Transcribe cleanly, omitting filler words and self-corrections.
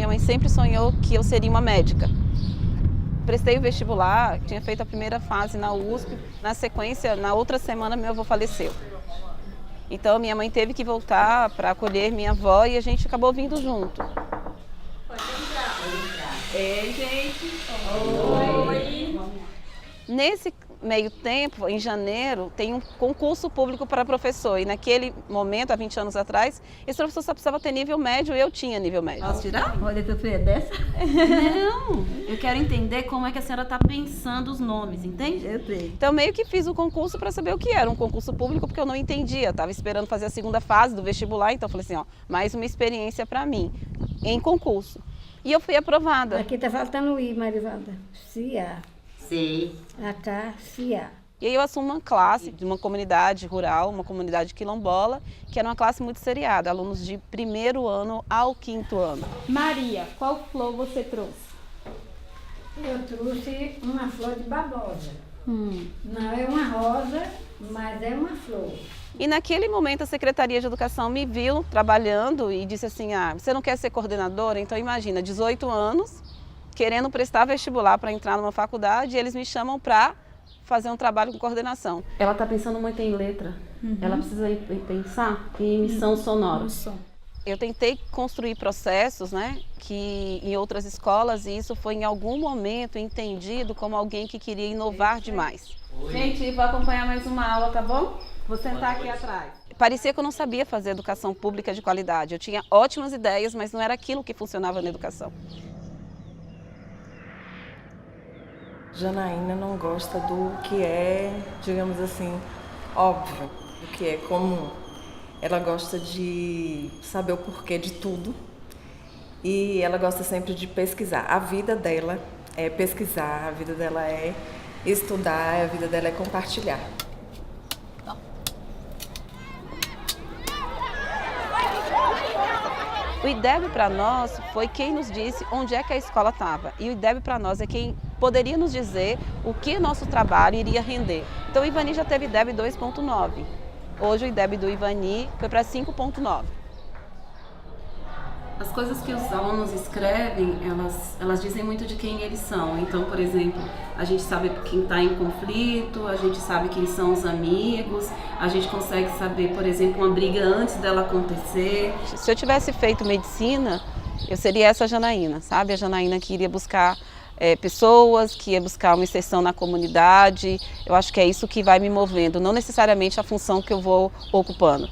minha mãe sempre sonhou que eu seria uma médica. Prestei o vestibular, tinha feito a primeira fase na USP, na sequência, na outra semana meu avô faleceu. Então minha mãe teve que voltar para acolher minha avó e a gente acabou vindo junto. Pode entrar. Ei, gente! Oi! Nesse meio tempo, em janeiro, tem um concurso público para professor. E naquele momento, há 20 anos atrás, esse professor só precisava ter nível médio e eu tinha nível médio. Posso tirar? Olha, tu é dessa? Não! Eu quero entender como é que a senhora está pensando os nomes, entende? Eu sei. Então, meio que fiz o concurso para saber o que era um concurso público, porque eu não entendia. Estava esperando fazer a segunda fase do vestibular, então falei assim, ó, mais uma experiência para mim, em concurso. E eu fui aprovada. Aqui tá faltando o I, Marivalda. CIA. Sei. AK, CIA. E aí eu assumo uma classe de uma comunidade rural, uma comunidade quilombola, que era uma classe muito seriada, alunos de 1º ano ao 5º ano. Maria, qual flor você trouxe? Eu trouxe uma flor de babosa. Não é uma rosa, mas é uma flor. E naquele momento a Secretaria de Educação me viu trabalhando e disse assim, você não quer ser coordenadora? Então imagina, 18 anos, querendo prestar vestibular para entrar numa faculdade, e eles me chamam para fazer um trabalho com coordenação. Ela está pensando muito em letra. Ela precisa pensar em emissão sonora. Eu tentei construir processos, né, que em outras escolas, e isso foi em algum momento entendido como alguém que queria inovar demais. Gente, vou acompanhar mais uma aula, tá bom? Vou sentar aqui atrás. Parecia que eu não sabia fazer educação pública de qualidade. Eu tinha ótimas ideias, mas não era aquilo que funcionava na educação. Janaína não gosta do que é, digamos assim, óbvio, do que é comum. Ela gosta de saber o porquê de tudo e ela gosta sempre de pesquisar. A vida dela é pesquisar, a vida dela é estudar, a vida dela é compartilhar. O IDEB para nós foi quem nos disse onde é que a escola estava. E o IDEB para nós é quem poderia nos dizer o que nosso trabalho iria render. Então o Ivani já teve IDEB 2.9. Hoje o IDEB do Ivani foi para 5.9. As coisas que os alunos escrevem, elas dizem muito de quem eles são. Então, por exemplo, a gente sabe quem está em conflito, a gente sabe quem são os amigos, a gente consegue saber, por exemplo, uma briga antes dela acontecer. Se eu tivesse feito medicina, eu seria essa Janaína, sabe? A Janaína que iria buscar pessoas, que ia buscar uma inserção na comunidade. Eu acho que é isso que vai me movendo, não necessariamente a função que eu vou ocupando.